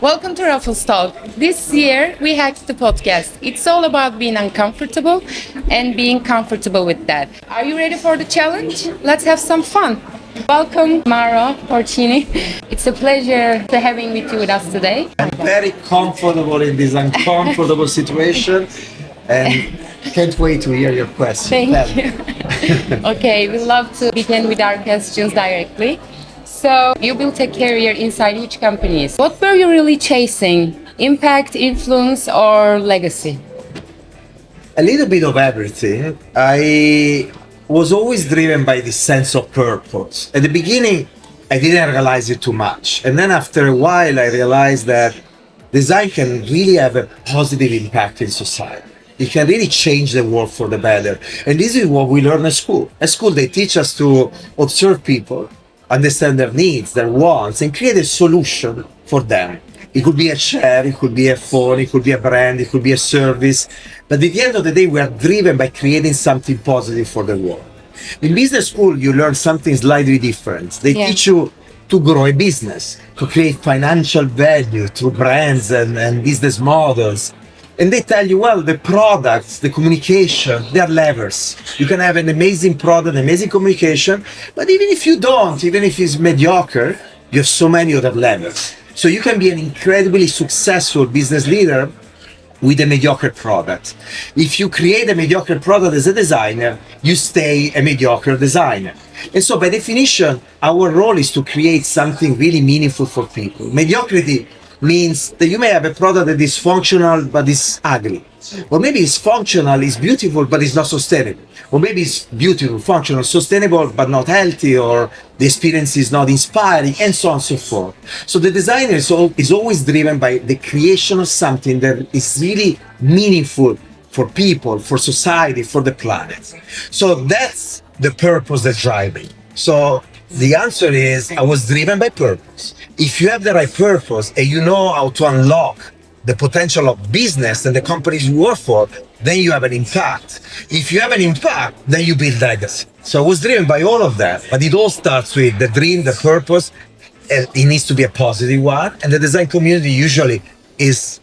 Welcome to Raffles Talk. This year we hacked the podcast. It's all about being uncomfortable and being comfortable with that. Are you ready for the challenge? Let's have some fun. Welcome, Mauro Porcini. It's a pleasure to having with us today. I'm very comfortable in this uncomfortable situation and can't wait to hear your question. Thank you. Okay, we love to begin with our questions directly. So you built a career inside huge companies. What were you really chasing? Impact, influence, or legacy? A little bit of everything. I was always driven by this sense of purpose. At the beginning, I didn't realize it too much. And then after a while, I realized that design can really have a positive impact in society. It can really change the world for the better. And this is what we learn at school. At school, they teach us to observe people, understand their needs, their wants, and create a solution for them. It could be a chair, it could be a phone, it could be a brand, it could be a service. But at the end of the day, we are driven by creating something positive for the world. In business school, you learn something slightly different. They teach you to grow a business, to create financial value through brands and business models. And they tell you, well, the products, the communication, they're levers. You can have an amazing product, amazing communication, but even if you don't, even if it's mediocre, you have so many other levers. So you can be an incredibly successful business leader with a mediocre product. If you create a mediocre product as a designer, you stay a mediocre designer. And so by definition, our role is to create something really meaningful for people. Mediocrity means that you may have a product that is functional but is ugly. Or maybe it's functional, it's beautiful, but it's not sustainable. Or maybe it's beautiful, functional, sustainable, but not healthy, or the experience is not inspiring, and so on and so forth. So the designer is always driven by the creation of something that is really meaningful for people, for society, for the planet. So that's the purpose that drives me. So the answer is, I was driven by purpose. If you have the right purpose and you know how to unlock the potential of business and the companies you work for, then you have an impact. If you have an impact, then you build legacy. So I was driven by all of that, but it all starts with the dream, the purpose, and it needs to be a positive one. And the design community usually is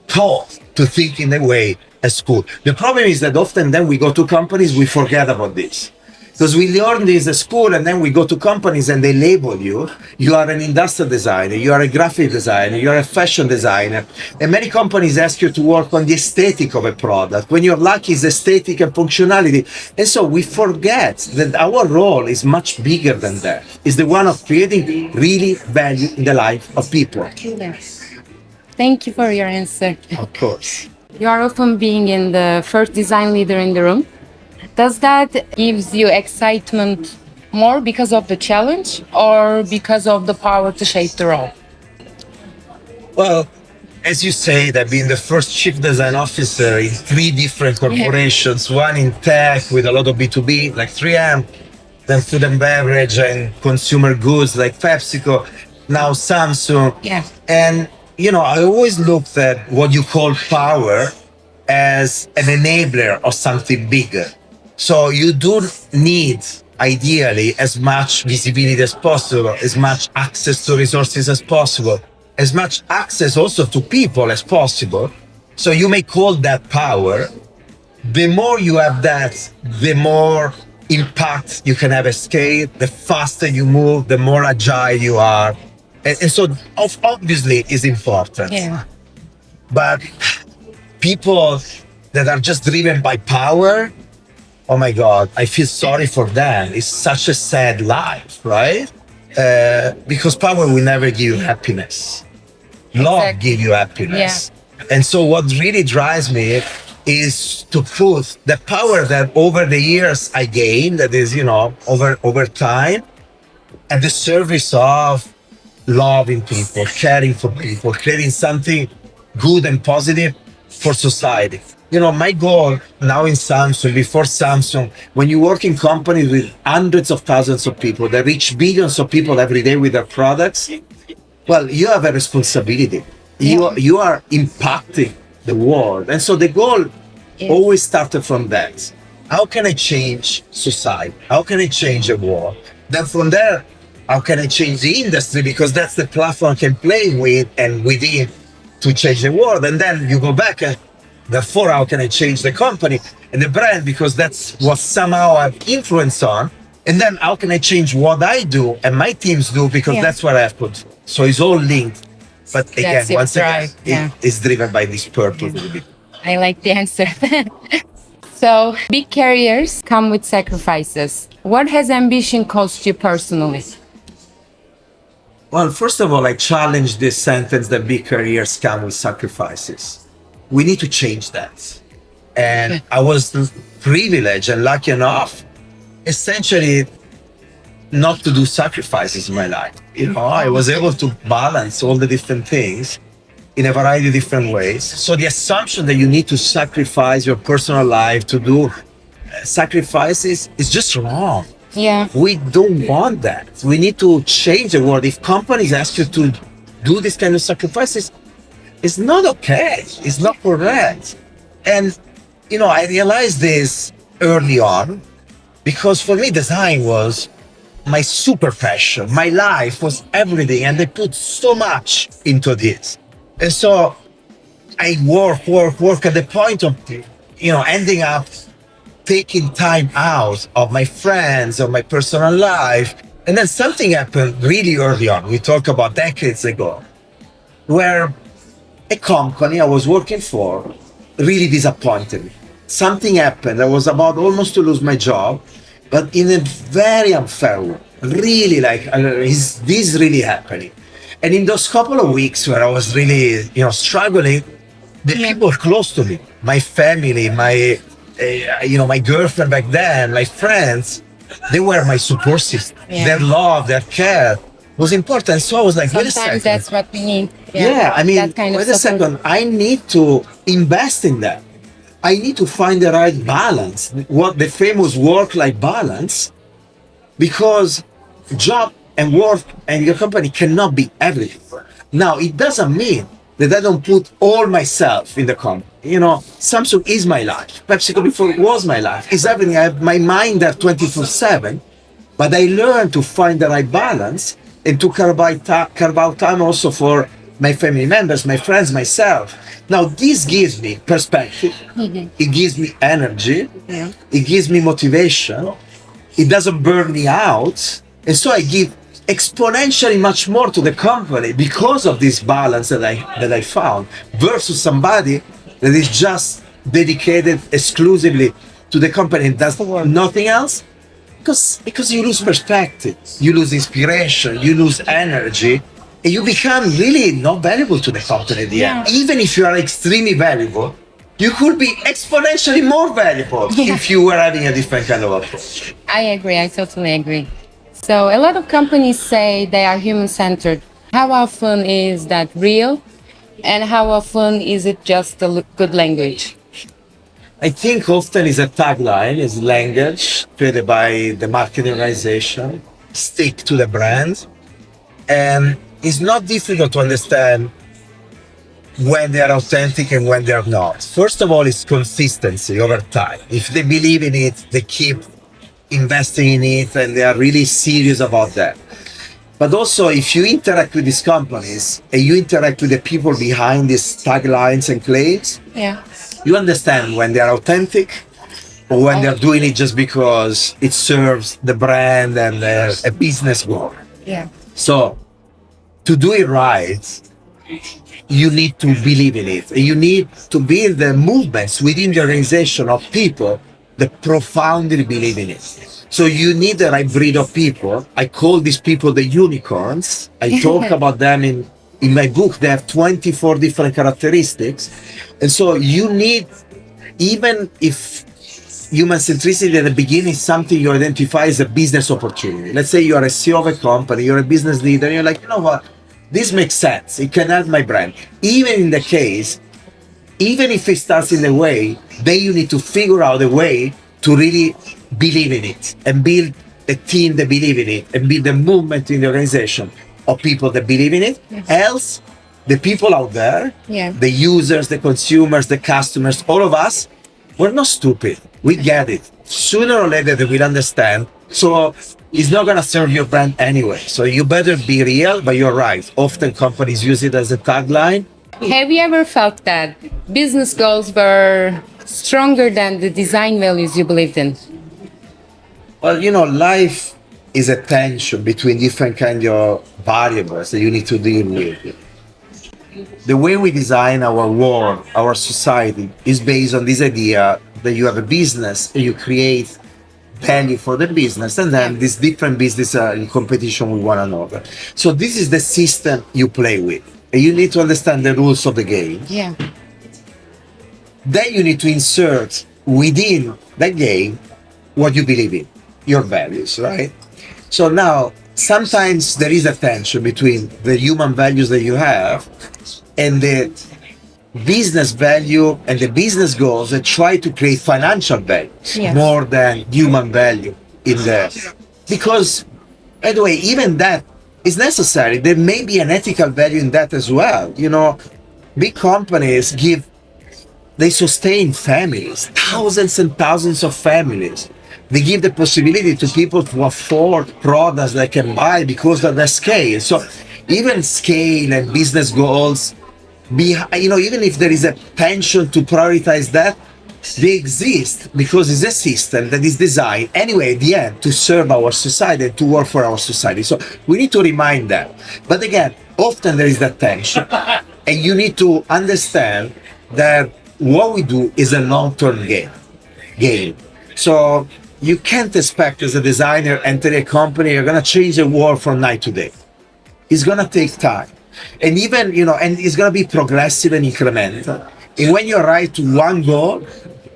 taught to think in a way at school. The problem is that often then we go to companies, we forget about this. Because we learn this at school and then we go to companies and they label you. You are an industrial designer, you are a graphic designer, you are a fashion designer. And many companies ask you to work on the aesthetic of a product. When you're lucky, it's aesthetic and functionality. And so we forget that our role is much bigger than that. It's the one of creating really value in the life of people. Thank you for your answer. Of course. You are often being in the first design leader in the room. Does that gives you excitement more because of the challenge or because of the power to shape the role? Well, as you say, I've been the first chief design officer in 3 different corporations, one in tech with a lot of B2B, like 3M, then food and beverage and consumer goods like PepsiCo, now Samsung. And, I always looked at what you call power as an enabler of something bigger. So you do need, ideally, as much visibility as possible, as much access to resources as possible, as much access also to people as possible. So you may call that power. The more you have that, the more impact you can have at scale, the faster you move, the more agile you are. And so obviously it's important. But people that are just driven by power, oh my God, I feel sorry for them. It's such a sad life, right? Because power will never give you happiness. Love gives you happiness. And so what really drives me is to put the power that over the years I gained, that is, over time, at the service of loving people, caring for people, creating something good and positive for society. My goal now in Samsung, before Samsung, when you work in companies with hundreds of thousands of people that reach billions of people every day with their products, well, you have a responsibility. You are impacting the world. And so the goal always started from that. How can I change society? How can I change the world? Then from there, how can I change the industry? Because that's the platform I can play with and within to change the world. And then you go back and therefore, how can I change the company and the brand? Because that's what somehow I've influence on. And then how can I change what I do and my teams do? Because that's what I have put. So it's all linked. But again, That's your once again, drive. it is driven by this purpose. I like the answer. So, big careers come with sacrifices. What has ambition cost you personally? Well, first of all, I challenge this sentence that big careers come with sacrifices. We need to change that. And I was privileged and lucky enough, essentially, not to do sacrifices in my life. You know, I was able to balance all the different things in a variety of different ways. So the assumption that you need to sacrifice your personal life to do sacrifices is just wrong. Yeah. We don't want that. We need to change the world. If companies ask you to do this kind of sacrifices, it's not okay. It's not correct. And, you know, I realized this early on because for me, design was my super passion. My life was everything. And I put so much into this. And so I work at the point of, you know, ending up taking time out of my friends, of my personal life. And then something happened really early on. We talked about decades ago, where a company I was working for really disappointed me. Something happened. I was about almost to lose my job, but in a very unfair way. Really like, is this really happening? And in those couple of weeks where I was really, you know, struggling, the people close to me, my family, my, you know, my girlfriend back then, my friends, they were my support system. Their love, their care was important. So I was like, wait a second. Sometimes that's what we need. I mean, that kind of wait a support. second. I need to invest in that. I need to find the right balance, what the famous work-life balance, because job and work and your company cannot be everything. Now, it doesn't mean that I don't put all myself in the company. You know, Samsung is my life. PepsiCo before was my life. It's everything. I have my mind there 24/7, but I learned to find the right balance and to carve out time also for my family members, my friends, myself. Now, this gives me perspective. It gives me energy. It gives me motivation. It doesn't burn me out. And so I give exponentially much more to the company because of this balance that I found versus somebody that is just dedicated exclusively to the company and does nothing else. Because you lose perspective, you lose inspiration, you lose energy, and you become really not valuable to the company at the end. Even if you are extremely valuable, you could be exponentially more valuable if you were having a different kind of approach. I agree. I totally agree. So a lot of companies say they are human-centered. How often is that real? And how often is it just a good language? I think often is a tagline, is language created by the marketing organization, stick to the brand. And it's not difficult to understand when they are authentic and when they are not. First of all, it's consistency over time. If they believe in it, they keep investing in it and they are really serious about that. But also, if you interact with these companies and you interact with the people behind these taglines and claims, you understand when they are authentic or when they're doing it just because it serves the brand and a business goal. So, to do it right, you need to believe in it. And you need to build the movements within the organization of people that profoundly believe in it. So you need the right breed of people. I call these people the unicorns. I talk about them in my book. They have 24 different characteristics. And so you need, even if human centricity at the beginning is something you identify as a business opportunity. Let's say you're a CEO of a company, you're a business leader, and you're like, you know what? This makes sense. It can help my brand. Even in the case, even if it starts in the way, then you need to figure out a way to really believe in it and build a team that believe in it and build a movement in the organization of people that believe in it. Else, the people out there, the users, the consumers, the customers, all of us, we're not stupid. We get it. Sooner or later, they will understand. So it's not going to serve your brand anyway. So you better be real, but you're right. Often companies use it as a tagline. Have you ever felt that business goals were stronger than the design values you believed in? Well, you know, life is a tension between different kind of variables that you need to deal with. The way we design our world, our society, is based on this idea that you have a business and you create value for the business, and then these different businesses are in competition with one another. So this is the system you play with, and you need to understand the rules of the game. Yeah. Then you need to insert within that game what you believe in, your values, right? So now sometimes there is a tension between the human values that you have and the business value and the business goals that try to create financial value more than human value in there. Because, by the way, even that is necessary. There may be an ethical value in that as well. You know, big companies they sustain families, thousands and thousands of families. They give the possibility to people to afford products they can buy because of their scale. So even scale and business goals, even if there is a tension to prioritize that, they exist because it's a system that is designed anyway at the end to serve our society and to work for our society. So we need to remind that. But again, often there is that tension, and you need to understand that what we do is a long-term game. So you can't expect as a designer enter a company, you're gonna change the world from night to day. It's gonna take time. And even, and it's gonna be progressive and incremental. And when you arrive to one goal,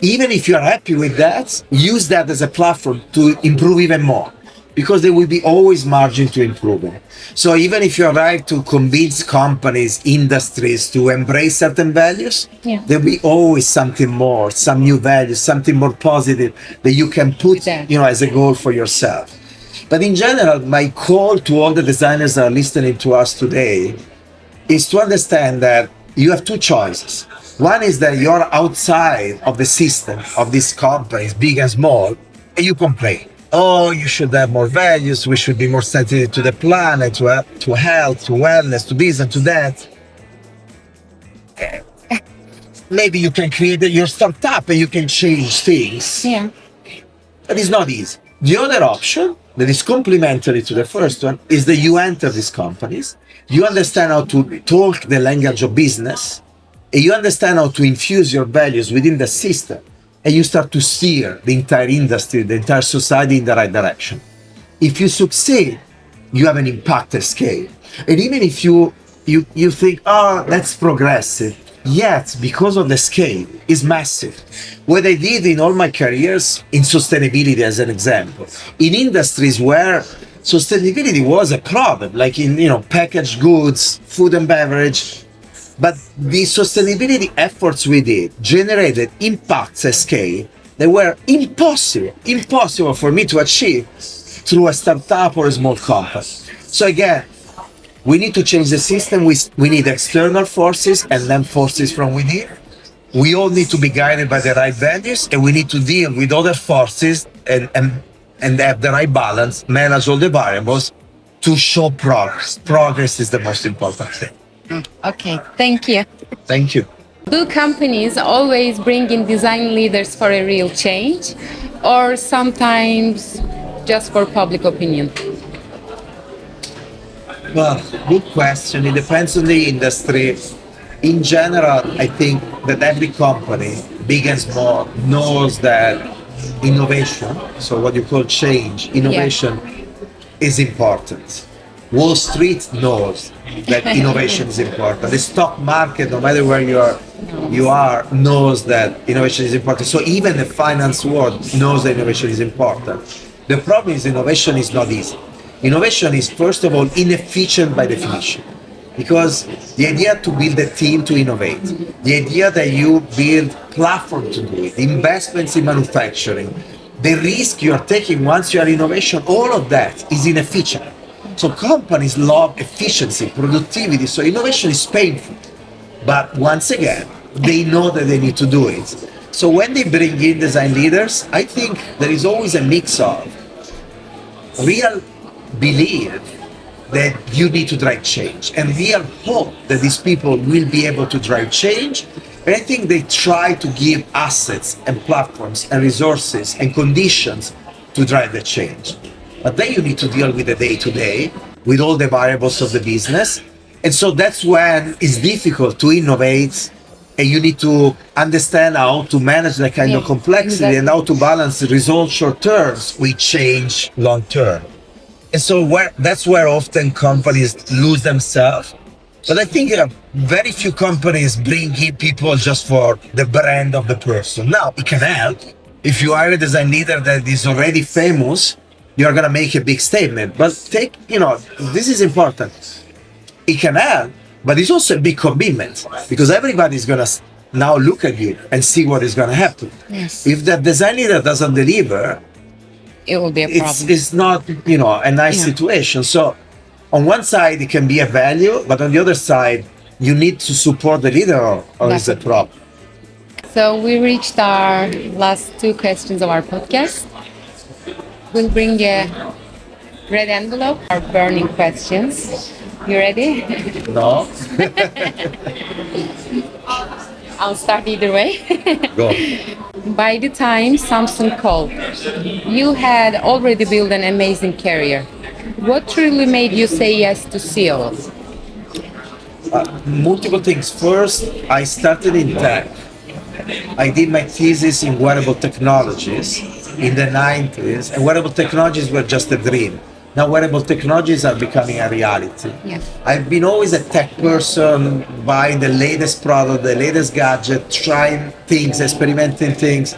even if you're happy with that, use that as a platform to improve even more. Because there will be always margin to improvement. So even if you arrive to convince companies, industries to embrace certain values, there'll be always something more, some new values, something more positive that you can put, as a goal for yourself. But in general, my call to all the designers that are listening to us today is to understand that you have two choices. One is that you're outside of the system of these companies, big and small, and you complain. Oh, you should have more values, we should be more sensitive to the planet, to health, to wellness, to this and to that. Maybe you can create your startup and you can change things. Yeah. But it's not easy. The other option that is complementary to the first one is that you enter these companies, you understand how to talk the language of business, and you understand how to infuse your values within the system, and you start to steer the entire industry, the entire society in the right direction. If you succeed, you have an impact at scale. And even if you think, oh, that's progressive, yet because of the scale, is massive. What I did in all my careers, in sustainability as an example, in industries where sustainability was a problem, like in packaged goods, food and beverage, but the sustainability efforts we did generated impacts at scale that were impossible for me to achieve through a startup or a small company. So again, we need to change the system. We need external forces and then forces from within. We all need to be guided by the right values, and we need to deal with other forces and have the right balance, manage all the variables to show progress. Progress is the most important thing. Okay, thank you. Thank you. Do companies always bring in design leaders for a real change, or sometimes just for public opinion? Well, good question. It depends on the industry. In general, I think that every company, big and small, knows that innovation, so what you call change, innovation is important. Wall Street knows that innovation is important. The stock market, no matter where you are, knows that innovation is important. So even the finance world knows that innovation is important. The problem is innovation is not easy. Innovation is, first of all, inefficient by definition. Because the idea to build a team to innovate, the idea that you build platform to do it, investments in manufacturing, the risk you are taking once you are innovation, all of that is inefficient. So companies love efficiency, productivity, so innovation is painful. But once again, they know that they need to do it. So when they bring in design leaders, I think there is always a mix of real belief that you need to drive change and real hope that these people will be able to drive change. And I think they try to give assets and platforms and resources and conditions to drive the change. But then you need to deal with the day to day, with all the variables of the business. And so that's when it's difficult to innovate, and you need to understand how to manage that kind of complexity and how to balance the results short terms with change long term. And so that's where often companies lose themselves. But I think very few companies bring in people just for the brand of the person. Now, it can help. If you are a design leader that is already famous, you're going to make a big statement. But this is important. It can help, but it's also a big commitment because everybody's going to now look at you and see what is going to happen. Yes. If the design leader doesn't deliver, it will be a problem. It's not, a nice situation. So on one side, it can be a value, but on the other side, you need to support the leader or it's a problem. So we reached our last two questions of our podcast. We'll bring a red envelope, our burning questions. You ready? No? I'll start either way. Go. By the time Samsung called, you had already built an amazing career. What truly made you say yes to SEAL? Multiple things. First, I started in tech. I did my thesis in wearable technologies in the 90s, and wearable technologies were just a dream. Now wearable technologies are becoming a reality. Yeah. I've been always a tech person, buying the latest product, the latest gadget, trying things, experimenting things.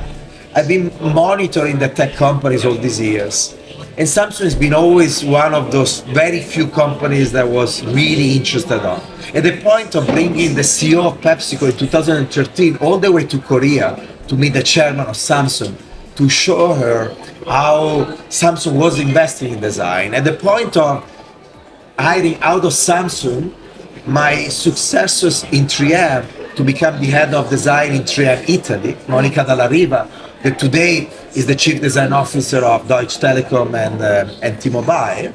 I've been monitoring the tech companies all these years. And Samsung has been always one of those very few companies that was really interested on. At the point of bringing the CEO of PepsiCo in 2013 all the way to Korea to meet the chairman of Samsung, to show her how Samsung was investing in design. At the point of hiring out of Samsung my successors in 3M to become the head of design in 3M Italy, Monica Dalla Riva, that today is the chief design officer of Deutsche Telekom and T-Mobile.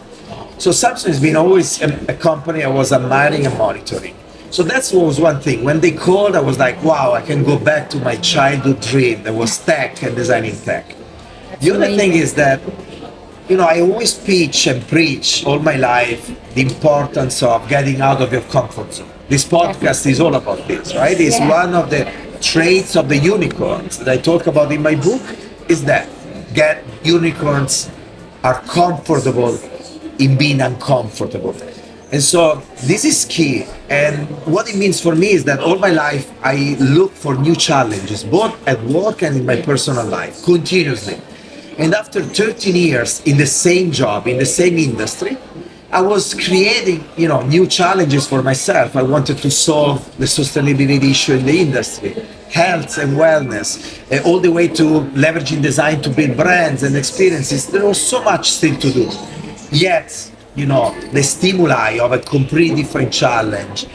So Samsung has been always a company I was admiring and monitoring. So that was one thing. When they called, I was like, wow, I can go back to my childhood dream that was tech and designing tech. The other thing is that, I always pitch and preach all my life the importance of getting out of your comfort zone. This podcast is all about this, right? It's one of the traits of the unicorns that I talk about in my book, is that unicorns are comfortable in being uncomfortable. And so this is key. And what it means for me is that all my life I look for new challenges, both at work and in my personal life, continuously. And after 13 years in the same job, in the same industry, I was creating, new challenges for myself. I wanted to solve the sustainability issue in the industry, health and wellness, all the way to leveraging design to build brands and experiences. There was so much still to do. Yet, the stimuli of a completely different challenge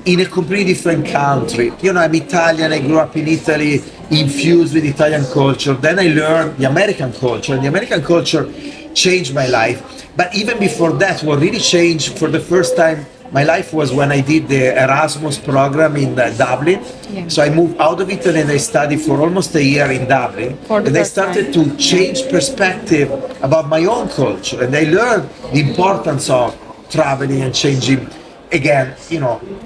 in a completely different country. I'm Italian, I grew up in Italy, infused with Italian culture. Then I learned the American culture, and the American culture changed my life. But even before that, what really changed for the first time my life was when I did the Erasmus program in Dublin. Yeah. So I moved out of Italy and I studied for almost a year in Dublin. And I started to change perspective about my own culture. And I learned the importance of traveling and changing, again,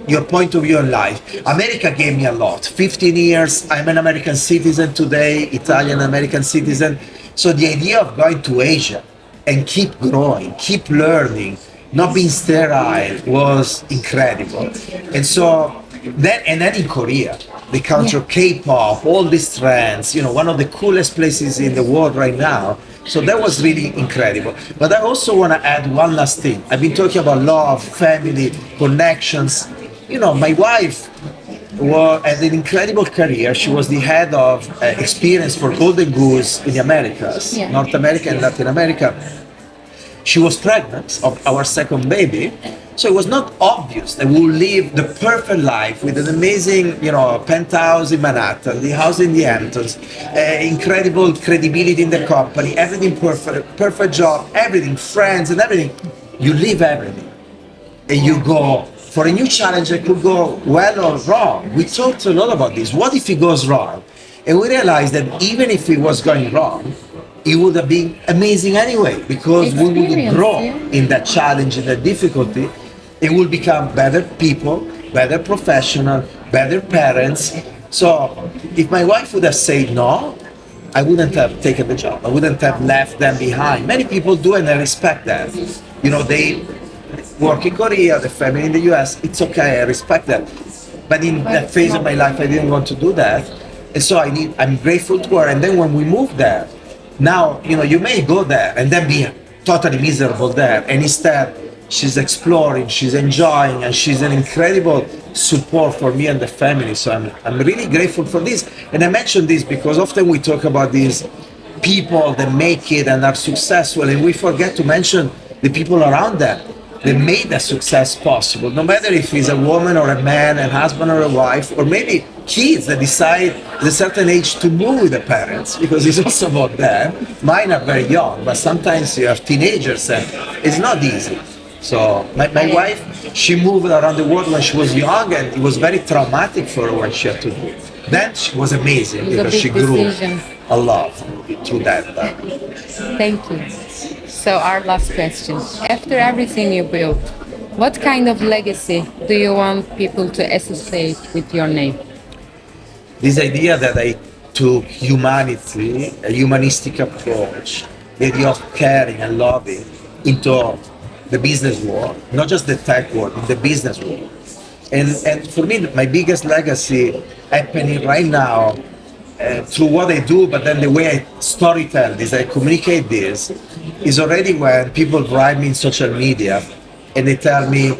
your point of view in life. America gave me a lot. 15 years, I'm an American citizen today, Italian-American citizen. So the idea of going to Asia and keep growing, keep learning, not being sterile was incredible. And so then in Korea, the country of K-pop, all these trends, one of the coolest places in the world right now. So that was really incredible. But I also want to add one last thing. I've been talking about love, family, connections. My wife had an incredible career. She was the head of experience for Golden Goose in the Americas, North America and Latin America. She was pregnant of our second baby, So it was not obvious that we would live the perfect life with an amazing, penthouse in Manhattan, the house in the Hamptons, incredible credibility in the company, everything perfect, perfect job, everything, friends and everything. You leave everything and you go for a new challenge that could go well or wrong. We talked a lot about this. What if it goes wrong? And we realized that even if it was going wrong, it would have been amazing anyway, because we would grow in that challenge, in that difficulty. It will become better people, better professional, better parents. So if my wife would have said no, I wouldn't have taken the job. I wouldn't have left them behind. Many people do, and I respect that. They work in Korea, the family in the US. It's okay, I respect that. But in that phase of my life, I didn't want to do that. And so I'm grateful to her. And then when we moved there, now, you may go there and then be totally miserable there. And instead, she's exploring, she's enjoying, and she's an incredible support for me and the family. So I'm really grateful for this. And I mention this because often we talk about these people that make it and are successful, and we forget to mention the people around them that made that success possible. No matter if it's a woman or a man, a husband or a wife, or maybe kids that decide at a certain age to move with the parents, because it's also about them. Mine are very young, but sometimes you have teenagers and it's not easy. So my wife, she moved around the world when she was young, and it was very traumatic for her when she had to do it. Then she was amazing because she grew a lot through that. Thank you. So our last question. After everything you built, what kind of legacy do you want people to associate with your name? This idea that I took humanity, a humanistic approach, the idea of caring and loving into the business world, not just the tech world, the business world. And for me, my biggest legacy happening right now through what I do, but then the way I storytell this, I communicate this, is already when people write me in social media and they tell me,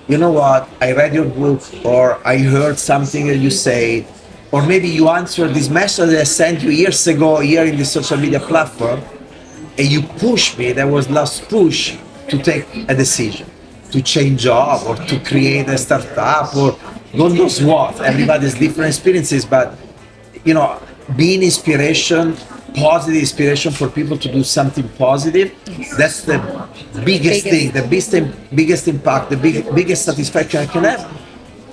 you know what, I read your book, or I heard something that you say, or maybe you answered this message that I sent you years ago here in this social media platform, and you pushed me, that was last push, to take a decision, to change job, or to create a startup, or God knows what. Everybody's different experiences, but being inspiration, positive inspiration for people to do something positive, that's the biggest thing, the biggest impact, the biggest satisfaction I can have.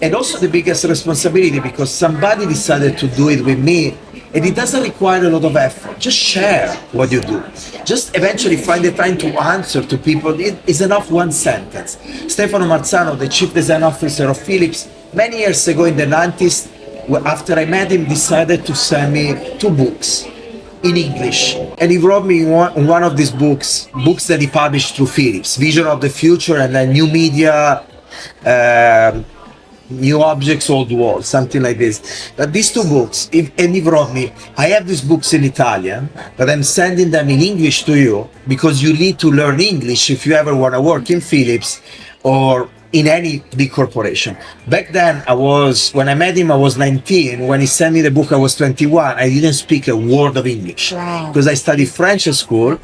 And also the biggest responsibility, because somebody decided to do it with me, and it doesn't require a lot of effort. Just share what you do. Just eventually find the time to answer to people. It is enough one sentence. Stefano Marzano, the chief design officer of Philips, many years ago in the 90s, after I met him, decided to send me 2 books in English. And he wrote me one of these books that he published through Philips, Vision of the Future, and then New Media, New Objects, Old World, something like this. But these 2 books, and he wrote me, I have these books in Italian, but I'm sending them in English to you because you need to learn English if you ever want to work in Philips or in any big corporation. Back then, when I met him, I was 19. When he sent me the book, I was 21. I didn't speak a word of English because I studied French at school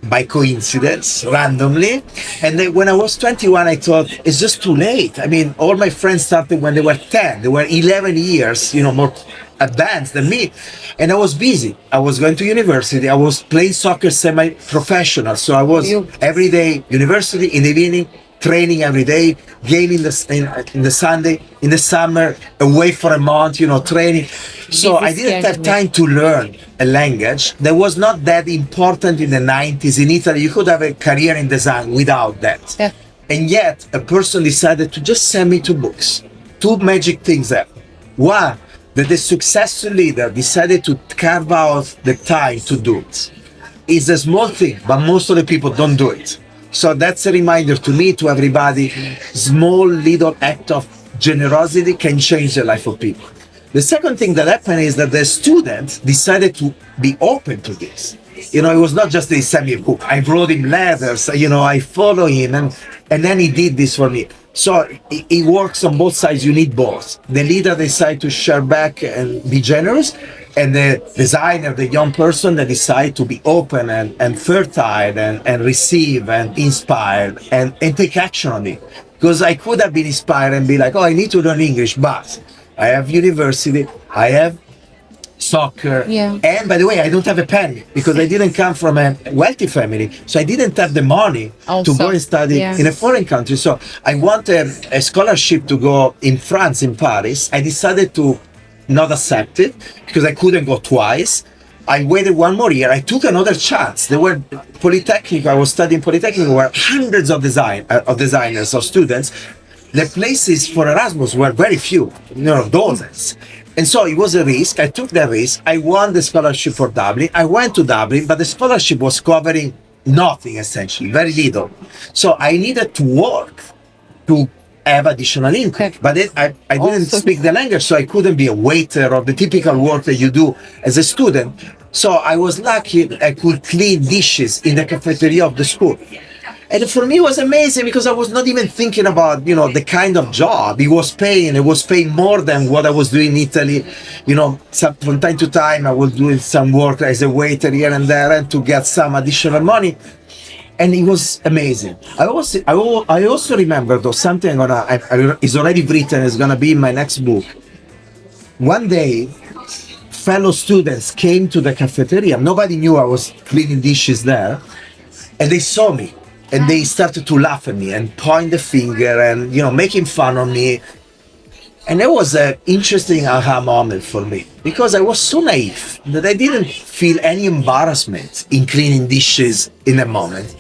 by coincidence, randomly. And then when I was 21, I thought, it's just too late. I mean, all my friends started when they were 10. They were 11 years, more advanced than me. And I was busy. I was going to university. I was playing soccer semi-professional. So I was every day, university, in the evening, training every day, game in the Sunday, in the summer, away for a month, training. So I didn't have time to learn a language that was not that important in the 90s. In Italy, you could have a career in design without that. Yeah. And yet, a person decided to just send me 2 books. 2 magic things there. One, that the successful leader decided to carve out the time to do it. It's a small thing, but most of the people don't do it. So that's a reminder to me, to everybody, small little act of generosity can change the life of people. The second thing that happened is that the student decided to be open to this. It was not just they sent me a book. I wrote him letters, I follow him, and then he did this for me. So it works on both sides. You need both. The leader decide to share back and be generous, and the designer, the young person, that decide to be open and fertile and receive and inspire and take action on it. Because I could have been inspired and be like, oh, I need to learn English, but I have university, I have soccer, Yeah. and by the way, I don't have a penny because I didn't come from a wealthy family, so I didn't have the money to Also, go and study yeah. in a foreign country. So I wanted a scholarship to go in France, in Paris. I decided to not accept it because I couldn't go twice. I waited one more year. I took another chance. There were Polytechnic. I was studying Polytechnic. There were hundreds of designers, of students. The places for Erasmus were very few, dozens. And so it was a risk. I took the risk. I won the scholarship for Dublin. I went to Dublin, but the scholarship was covering nothing, essentially, very little. So I needed to work to have additional income. Okay. But I didn't Also- speak the language, so I couldn't be a waiter or the typical work that you do as a student. So I was lucky I could clean dishes in the cafeteria of the school. And for me, it was amazing because I was not even thinking about, the kind of job it was paying. It was paying more than what I was doing in Italy. From time to time, I was doing some work as a waiter here and there and to get some additional money. And it was amazing. I also remember though something is already written. It's gonna be in my next book. One day, fellow students came to the cafeteria. Nobody knew I was cleaning dishes there, and they saw me, and they started to laugh at me and point the finger and making fun of me. And it was an interesting aha moment for me because I was so naive that I didn't feel any embarrassment in cleaning dishes in the moment.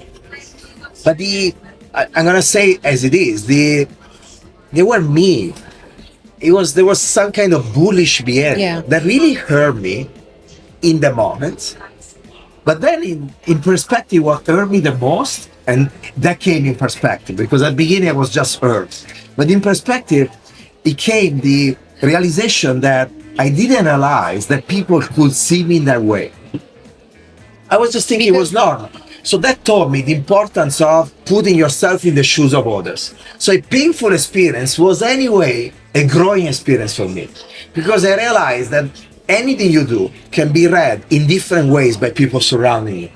But I'm gonna say as it is, they were mean. There was some kind of bullish behavior Yeah. that really hurt me in the moment. But then in perspective, what hurt me the most, and that came in perspective because at the beginning I was just hurt. But in perspective, it came the realization that I didn't realize that people could see me in that way. I was just thinking it was normal. So that taught me the importance of putting yourself in the shoes of others. So a painful experience was anyway a growing experience for me because I realized that anything you do can be read in different ways by people surrounding you.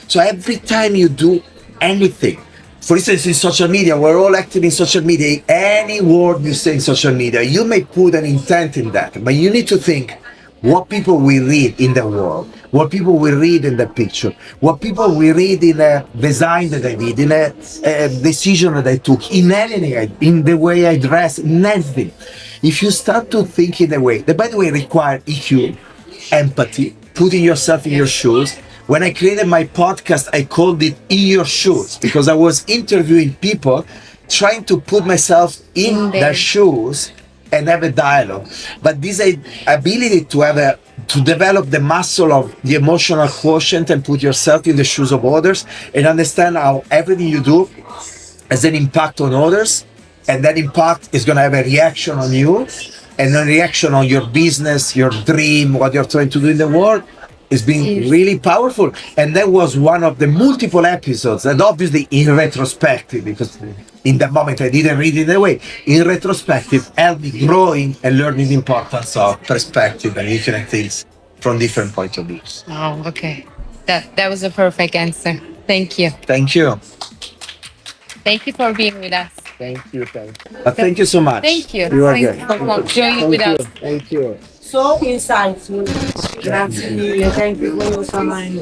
So every time you do anything, for instance, in social media, we're all active in social media. Any word you say in social media, you may put an intent in that, but you need to think what people will read in the world, what people will read in the picture, what people will read in a design that I did, in a decision that I took, in anything, in the way I dress, in anything. If you start to think in a way that, by the way, require EQ, empathy, putting yourself in your shoes. When I created my podcast, I called it In Your Shoes because I was interviewing people, trying to put myself in their shoes and have a dialogue. But this ability to develop the muscle of the emotional quotient and put yourself in the shoes of others and understand how everything you do has an impact on others, and that impact is going to have a reaction on you and a reaction on your business, your dream, what you're trying to do in the world. It's been really powerful, and that was one of the multiple episodes. And obviously, in retrospective, because in that moment I didn't read it that way. In retrospective, helped me growing and learning the importance of perspective and looking at things from different point of views. Oh, okay. That was a perfect answer. Thank you. Thank you. Thank you for being with us. Thank you. Thank you so much. Thank you. You are Thanks good. for joining with us. Thank you. So insightful. Grazie mille, thank you for your time.